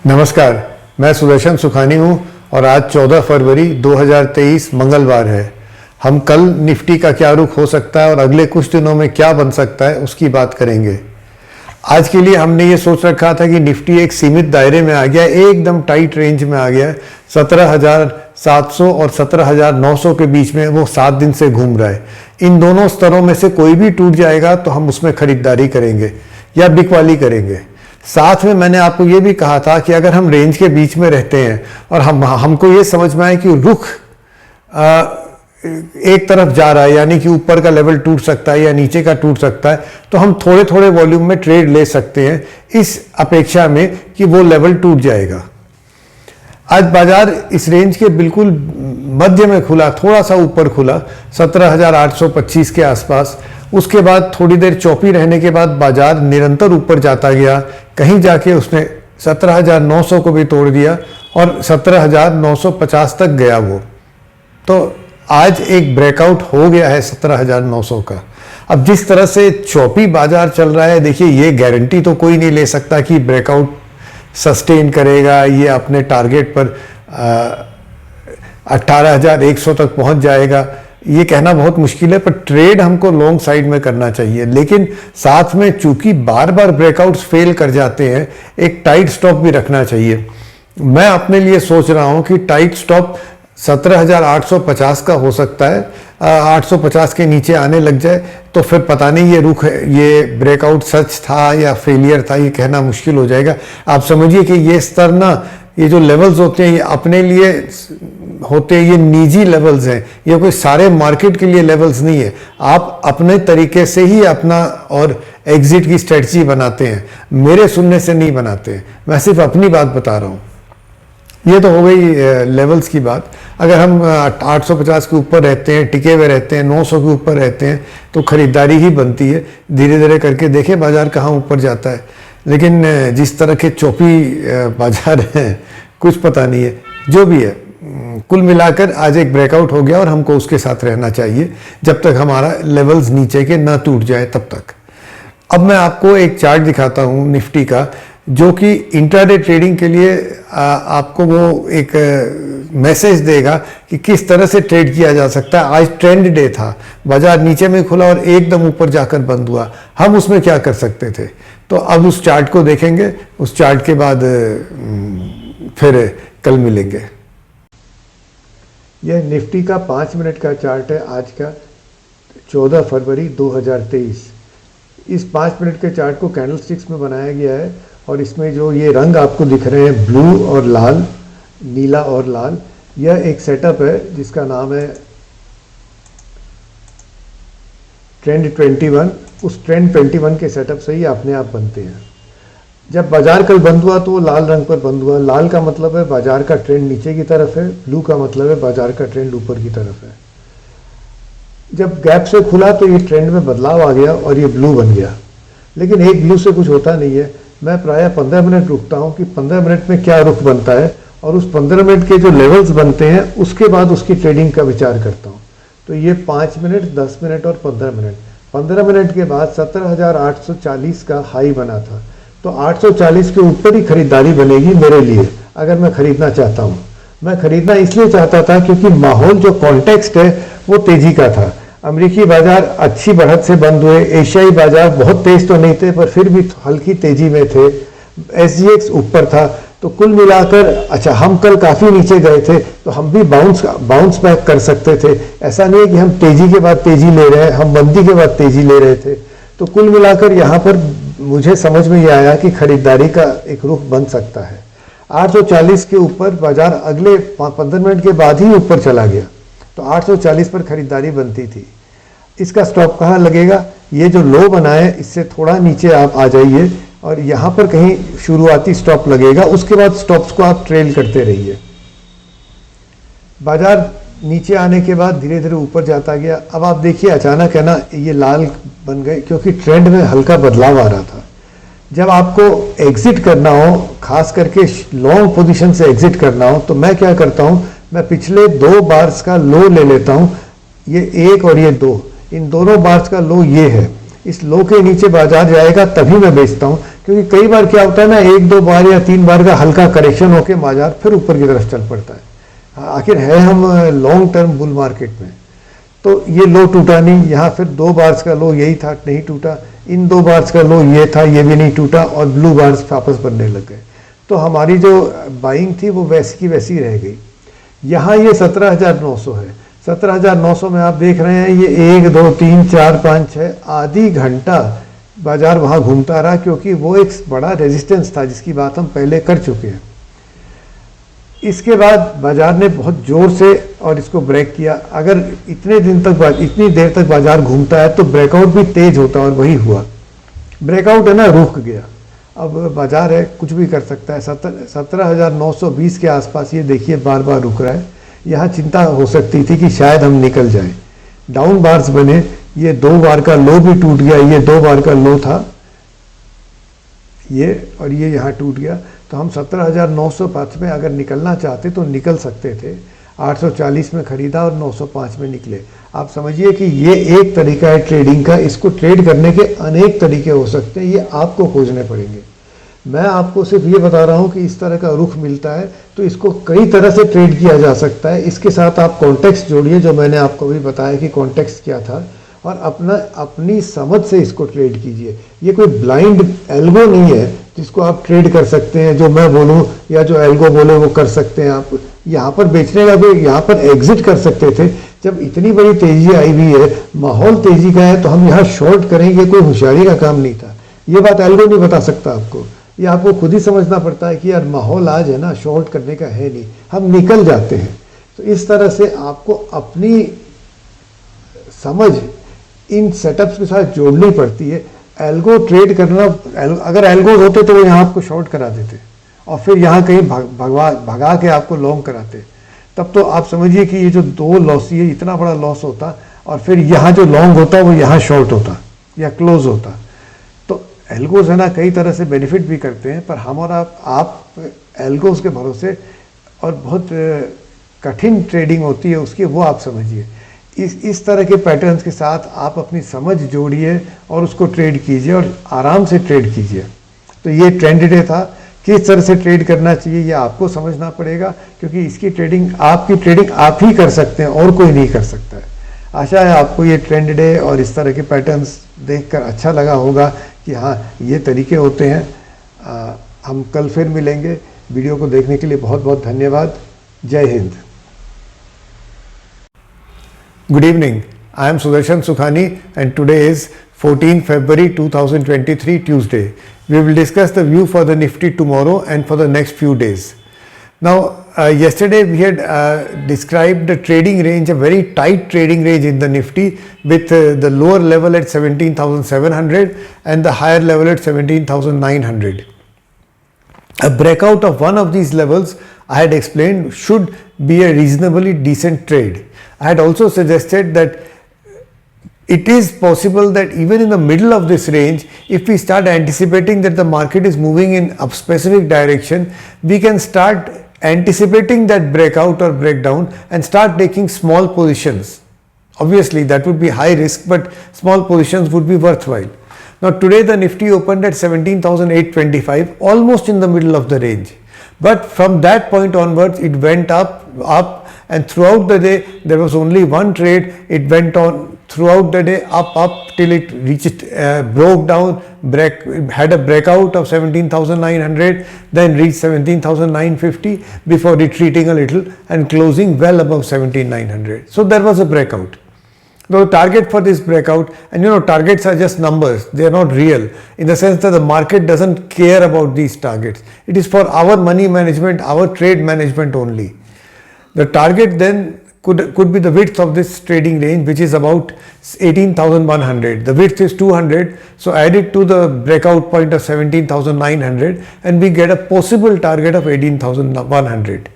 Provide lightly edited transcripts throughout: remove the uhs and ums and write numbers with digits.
नमस्कार, मैं सुदर्शन सुखानी हूँ और आज 14 फरवरी 2023 मंगलवार है। हम कल निफ्टी का क्या रुख हो सकता है और अगले कुछ दिनों में क्या बन सकता है उसकी बात करेंगे। आज के लिए हमने ये सोच रखा था कि निफ्टी एक सीमित दायरे में आ गया, एकदम टाइट रेंज में आ गया। 17,700 और 17,900 के बीच में वो 7 दिन से घूम रहा है। इन दोनों स्तरों में से कोई भी टूट जाएगा तो हम उसमें खरीदारी करेंगे या बिकवाली करेंगे। साथ में मैंने आपको ये भी कहा था कि अगर हम रेंज के बीच में रहते हैं और हमको ये समझ में आए कि रुख एक तरफ जा रहा है, यानी कि ऊपर का लेवल टूट सकता है या नीचे का टूट सकता है, तो हम थोड़े थोड़े वॉल्यूम में ट्रेड ले सकते हैं इस अपेक्षा में कि वो लेवल टूट जाएगा। आज बाजार इस रेंज के बिल्कुल मध्य में खुला, थोड़ा सा ऊपर खुला 17,825 के आसपास। उसके बाद थोड़ी देर चौपी रहने के बाद बाजार निरंतर ऊपर जाता गया, कहीं जाके उसने 17,900 को भी तोड़ दिया और 17,950 तक गया वो। तो आज एक ब्रेकआउट हो गया है 17,900 का। अब जिस तरह से चौपी बाजार चल रहा है, देखिए ये गारंटी तो कोई नहीं ले सकता कि ब्रेकआउट सस्टेन करेगा, ये अपने टारगेट पर 18,100 तक पहुंच जाएगा, ये कहना बहुत मुश्किल है। पर ट्रेड हमको लॉन्ग साइड में करना चाहिए, लेकिन साथ में चूंकि बार बार ब्रेकआउट्स फेल कर जाते हैं, एक टाइट स्टॉप भी रखना चाहिए। मैं अपने लिए सोच रहा हूं कि टाइट स्टॉप 17,850 का हो सकता है। 850 के नीचे आने लग जाए तो फिर पता नहीं ये रुख, ये ब्रेकआउट सच था या फेलियर था, ये कहना मुश्किल हो जाएगा। आप समझिए कि ये स्तर ना, ये जो लेवल्स होते हैं ये अपने लिए होते हैं, ये निजी लेवल्स हैं, ये कोई सारे मार्केट के लिए लेवल्स नहीं है। आप अपने तरीके से ही अपना और एग्जिट की स्ट्रेटजी बनाते हैं, मेरे सुनने से नहीं बनाते। मैं सिर्फ अपनी बात बता रहा हूँ। ये तो हो गई लेवल्स की बात। अगर हम 850 के ऊपर रहते हैं, टिके हुए रहते हैं, 900 के ऊपर रहते हैं, तो खरीदारी ही बनती है। धीरे धीरे करके देखें बाजार कहाँ ऊपर जाता है। लेकिन जिस तरह के चौपी बाजार हैं, कुछ पता नहीं है। जो भी है, कुल मिलाकर आज एक ब्रेकआउट हो गया और हमको उसके साथ रहना चाहिए जब तक हमारा लेवल्स नीचे के ना टूट जाए तब तक। अब मैं आपको एक चार्ट दिखाता हूँ निफ्टी का, जो कि इंट्राडे ट्रेडिंग के लिए आपको वो एक मैसेज देगा कि किस तरह से ट्रेड किया जा सकता है। आज ट्रेंड डे था, बाजार नीचे में खुला और एकदम ऊपर जाकर बंद हुआ। हम उसमें क्या कर सकते थे? तो अब उस चार्ट को देखेंगे, उस चार्ट के बाद फिर कल मिलेंगे। यह निफ्टी का 5 मिनट का चार्ट है, आज का 14 फरवरी 2023। इस 5 मिनट के चार्ट को कैंडलस्टिक्स में बनाया गया है और इसमें जो ये रंग आपको दिख रहे हैं, ब्लू और लाल, नीला और लाल, यह एक सेटअप है जिसका नाम है ट्रेंड 21। उस ट्रेंड 21 के सेटअप से ही अपने आप बनते हैं। जब बाजार कल बंद हुआ तो वो लाल रंग पर बंद हुआ। लाल का मतलब है बाजार का ट्रेंड नीचे की तरफ है, ब्लू का मतलब है बाजार का ट्रेंड ऊपर की तरफ है। जब गैप से खुला तो ये ट्रेंड में बदलाव आ गया और ये ब्लू बन गया। लेकिन एक ब्लू से कुछ होता नहीं है। मैं प्रायः 15 मिनट रुकता हूँ कि 15 मिनट में क्या रुख बनता है और उस 15 मिनट के जो लेवल्स बनते हैं उसके बाद उसकी ट्रेडिंग का विचार करता हूँ। तो ये 5 मिनट, 10 मिनट और 15 मिनट। 15 मिनट के बाद 17,840 का हाई बना था, तो 840 के ऊपर ही खरीदारी बनेगी मेरे लिए अगर मैं खरीदना चाहता हूँ। मैं खरीदना इसलिए चाहता था क्योंकि माहौल, जो कॉन्टेक्स्ट है, वो तेजी का था। अमेरिकी बाजार अच्छी बढ़त से बंद हुए, एशियाई बाजार बहुत तेज तो नहीं थे पर फिर भी हल्की तेजी में थे, SGX ऊपर था। तो कुल मिलाकर अच्छा, हम कल काफ़ी नीचे गए थे तो हम भी बाउंस बैक कर सकते थे। ऐसा नहीं है कि हम तेजी के बाद तेजी ले रहे हैं, हम मंदी के बाद तेजी ले रहे थे। तो कुल मिलाकर यहाँ पर मुझे समझ में ये आया कि खरीदारी का एक रुख बन सकता है। 840 के ऊपर बाजार अगले 15 मिनट के बाद ही ऊपर चला गया, तो 840 पर खरीदारी बनती थी। इसका स्टॉप कहाँ लगेगा? ये जो लो बना है इससे थोड़ा नीचे आप आ जाइए और यहाँ पर कहीं शुरुआती स्टॉप लगेगा। उसके बाद स्टॉप्स को आप ट्रेल करते रहिए। बाजार नीचे आने के बाद धीरे धीरे ऊपर जाता गया। अब आप देखिए अचानक है ना, ये लाल बन गए क्योंकि ट्रेंड में हल्का बदलाव आ रहा था। जब आपको एग्जिट करना हो, खास करके लॉन्ग पोजीशन से एग्जिट करना हो, तो मैं क्या करता हूँ, मैं पिछले 2 बार्स का लो ले लेता हूँ। ये 1 और ये 2, इन दोनों बार्स का लो ये है। इस लो के नीचे बाजार जाएगा तभी मैं बेचता हूँ, क्योंकि कई बार क्या होता है ना, 1-2 बार या 3 बार का हल्का करेक्शन होकर बाजार फिर ऊपर की तरफ चल पड़ता है। आखिर है हम लॉन्ग टर्म बुल मार्केट में। तो ये लो टूटा नहीं, यहाँ फिर 2 बार्स का लो यही था, नहीं टूटा। इन 2 बार्स का लो ये था, ये भी नहीं टूटा, और ब्लू बार्स वापस बनने लग गए। तो हमारी जो बाइंग थी वो वैसी की वैसी रह गई। यहाँ ये 17,900 है। 17,900 में आप देख रहे हैं ये 1 2 3 4 5 6 आधी घंटा बाजार वहाँ घूमता रहा, क्योंकि वो एक बड़ा रेजिस्टेंस था जिसकी बात हम पहले कर चुके हैं। इसके बाद बाजार ने बहुत जोर से और इसको ब्रेक किया। अगर इतने दिन तक, इतनी देर तक बाजार घूमता है तो ब्रेकआउट भी तेज होता है, और वही हुआ। ब्रेकआउट है ना, रुक गया। अब बाजार है, कुछ भी कर सकता है। 17,920 के आसपास ये देखिए बार बार रुक रहा है। यहाँ चिंता हो सकती थी कि शायद हम निकल जाएं। डाउन बार्स बने, ये 2 बार का लो भी टूट गया, ये 2 बार का लो था ये, और ये यहाँ टूट गया। तो हम 17,905 में अगर निकलना चाहते तो निकल सकते थे। 840 में खरीदा और 905 में निकले। आप समझिए कि ये एक तरीका है ट्रेडिंग का। इसको ट्रेड करने के अनेक तरीके हो सकते हैं, ये आपको खोजने पड़ेंगे। मैं आपको सिर्फ ये बता रहा हूँ कि इस तरह का रुख मिलता है तो इसको कई तरह से ट्रेड किया जा सकता है। इसके साथ आप कॉन्टेक्स्ट जोड़िए, जो मैंने आपको भी बताया कि कॉन्टेक्स्ट क्या था, और अपनी समझ से इसको ट्रेड कीजिए। ये कोई ब्लाइंड एल्गो नहीं है जिसको आप ट्रेड कर सकते हैं। जो मैं बोलूं या जो एल्गो बोले वो कर सकते हैं। आप यहाँ पर बेचने का भी, यहाँ पर एग्जिट कर सकते थे। जब इतनी बड़ी तेजी आई हुई है, माहौल तेजी का है, तो हम यहाँ शॉर्ट करेंगे, कोई होशियारी का काम नहीं था। ये बात एल्गो नहीं बता सकता आपको, ये आपको खुद ही समझना पड़ता है कि यार माहौल आज है ना, शॉर्ट करने का है नहीं, हम निकल जाते हैं। तो इस तरह से आपको अपनी समझ इन सेटअप्स के साथ जोड़नी पड़ती है। एल्गो ट्रेड करना, अगर एल्गोज होते तो वो यहाँ आपको शॉर्ट करा देते और फिर यहाँ कहीं भगा के आपको लॉन्ग कराते। तब तो आप समझिए कि ये जो 2 लॉस, ये इतना बड़ा लॉस होता, और फिर यहाँ जो लॉन्ग होता वो यहाँ शॉर्ट होता या क्लोज होता। तो एल्गोज है ना, कई तरह से बेनिफिट भी करते हैं, पर हम और आप एल्गोज के भरोसे, और बहुत कठिन ट्रेडिंग होती है उसकी, वो आप समझिए। इस तरह के पैटर्न्स के साथ आप अपनी समझ जोड़िए और उसको ट्रेड कीजिए, और आराम से ट्रेड कीजिए। तो ये ट्रेंड डे था। किस तरह से ट्रेड करना चाहिए ये आपको समझना पड़ेगा, क्योंकि इसकी ट्रेडिंग, आपकी ट्रेडिंग आप ही कर सकते हैं और कोई नहीं कर सकता है। आशा है आपको ये ट्रेंड डे और इस तरह के पैटर्न्स देखकर अच्छा लगा होगा कि हाँ, ये तरीके होते हैं। हम कल फिर मिलेंगे। वीडियो को देखने के लिए बहुत बहुत धन्यवाद। जय Hind. Good evening. I am Sudarshan Sukhani and today is 14 February 2023 Tuesday. We will discuss the view for the Nifty tomorrow and for the next few days. Now, yesterday we had described the trading range, a very tight trading range in the Nifty, with the lower level at 17,700 and the higher level at 17,900. A breakout of one of these levels, I had explained, should be a reasonably decent trade. I had also suggested that it is possible that even in the middle of this range, if we start anticipating that the market is moving in a specific direction, we can start anticipating that breakout or breakdown and start taking small positions. Obviously, that would be high risk, but small positions would be worthwhile. Now, today the Nifty opened at 17,825, almost in the middle of the range. But from that point onwards, it went up, and throughout the day there was only one trade. It went on throughout the day up till it reached, broke down, had a breakout of 17,900, then reached 17,950 before retreating a little and closing well above 17,900. So there was a breakout. The target for this breakout, and targets are just numbers, they are not real, in the sense that the market doesn't care about these targets. It is for our money management, our trade management only. The target then could be the width of this trading range, which is about 18,100. The width is 200, so add it to the breakout point of 17,900 and we get a possible target of 18,100.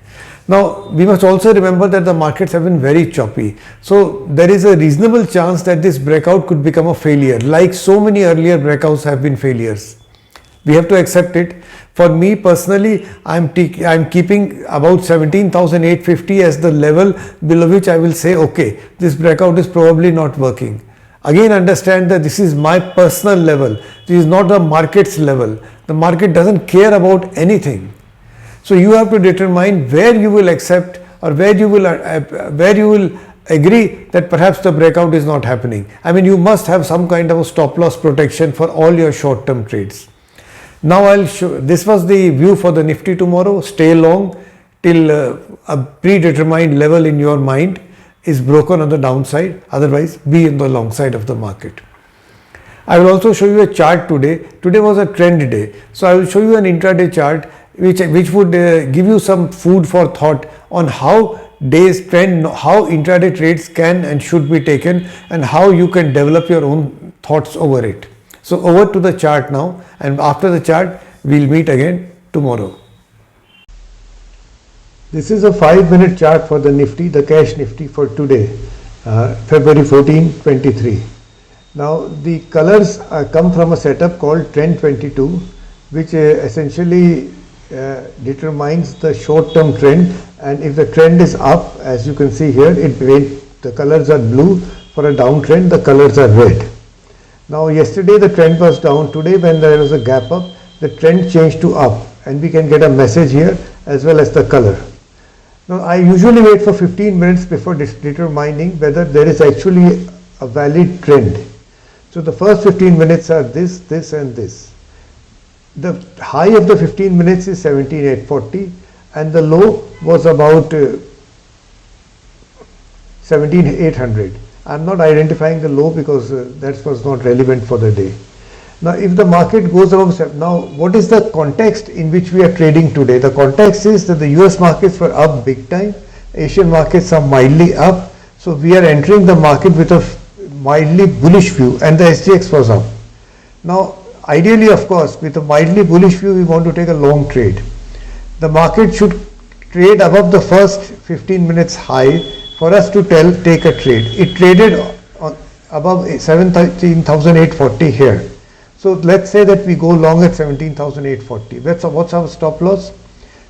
Now, we must also remember that the markets have been very choppy. So, there is a reasonable chance that this breakout could become a failure, like so many earlier breakouts have been failures. We have to accept it. For me personally, I'm keeping about 17,850 as the level below which I will say, okay, this breakout is probably not working. Again, understand that this is my personal level. This is not the market's level. The market doesn't care about anything. So you have to determine where you will accept or where you will agree that perhaps the breakout is not happening. I mean, you must have some kind of a stop loss protection for all your short term trades. Now I'll show, this was the view for the Nifty tomorrow. Stay long till a predetermined level in your mind is broken on the downside, otherwise be in the long side of the market. I will also show you a chart today. Today was a trend day, so I will show you an intraday chart which would give you some food for thought on how day's trend, how intraday trades can and should be taken, and how you can develop your own thoughts over it. So over to the chart now, and after the chart we'll meet again tomorrow. This is a 5-minute chart for the Nifty, the cash Nifty for today, February 14, 23. Now the colors come from a setup called Trend 22, which essentially determines the short-term trend, and if the trend is up, as you can see here, the colors are blue. For a downtrend, the colors are red. Now yesterday the trend was down. Today, when there was a gap up, the trend changed to up, and we can get a message here as well as the color. Now I usually wait for 15 minutes before determining whether there is actually a valid trend. So the first 15 minutes are this, this and this. The high of the 15 minutes is 17,840 and the low was about 17,800. I'm not identifying the low because that was not relevant for the day. Now if the market goes above, now what is the context in which we are trading today? The context is that the US markets were up big time, Asian markets are mildly up, so we are entering the market with a mildly bullish view, and the SGX was up. Now ideally, of course, with a mildly bullish view we want to take a long trade. The market should trade above the first 15 minutes high for us to take a trade. It traded above 17,840 here. So let's say that we go long at 17,840. What's our stop loss?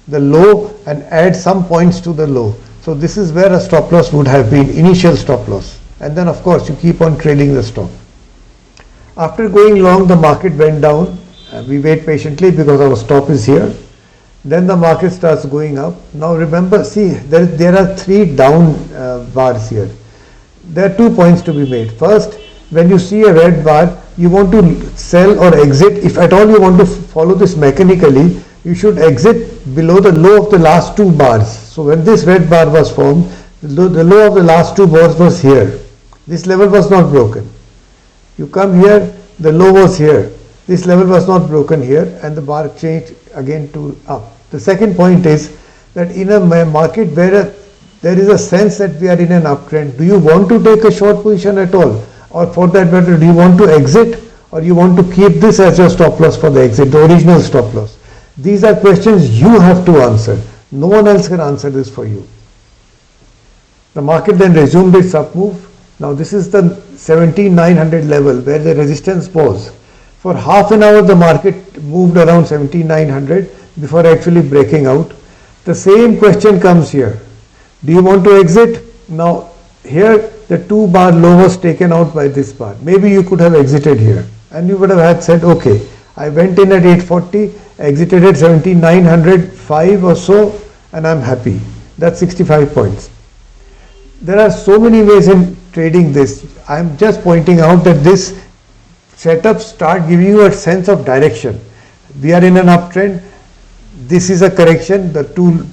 The low, and add some points to the low. So this is where a stop loss would have been, initial stop loss. And then of course you keep on trailing the stop. After going long, the market went down. We wait patiently because our stop is here. Then the market starts going up. Now remember, see, there are three down bars here. There are 2 points to be made. First, when you see a red bar, you want to sell or exit. If at all you want to follow this mechanically, you should exit below the low of the last 2 bars. So when this red bar was formed, the low of the last 2 bars was here. This level was not broken. You come here, the low was here. This level was not broken here, and the bar changed again to up. The second point is that in a market where there is a sense that we are in an uptrend, do you want to take a short position at all? Or for that matter, do you want to exit, or you want to keep this as your stop loss for the exit, the original stop loss? These are questions you have to answer. No one else can answer this for you. The market then resumed its up move. Now this is the 17,900 level where the resistance was. For half an hour the market moved around 17,900 before actually breaking out. The same question comes here. Do you want to exit? Now here the 2 bar low was taken out by this bar. Maybe you could have exited here and you would have had said, okay, I went in at 840, exited at 17,905 or so, and I'm happy. That's 65 points. There are so many ways in trading this. I'm just pointing out that this setup start giving you a sense of direction. We are in an uptrend. This is a correction. The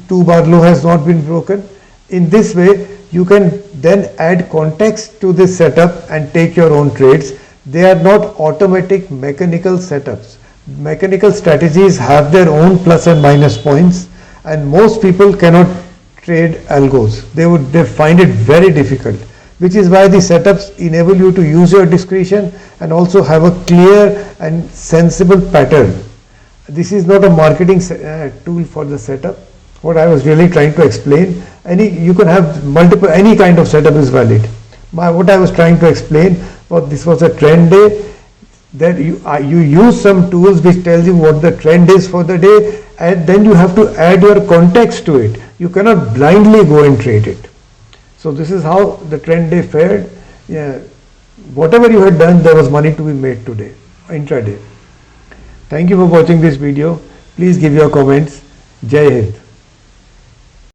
two bar low has not been broken. In this way, you can then add context to this setup and take your own trades. They are not automatic mechanical setups. Mechanical strategies have their own plus and minus points, and most people cannot trade algos. They find it very difficult, which is why the setups enable you to use your discretion and also have a clear and sensible pattern. This is not a marketing tool for the setup. What I was really trying to explain, you can have any kind of setup is valid. What I was trying to explain was this was a trend day, that you use some tools which tell you what the trend is for the day, and then you have to add your context to it. You cannot blindly go and trade it. So this is how the trend day fared. Yeah. whatever you had done, there was money to be made today, intraday. Thank you for watching this video. Please give your comments. Jai Hind.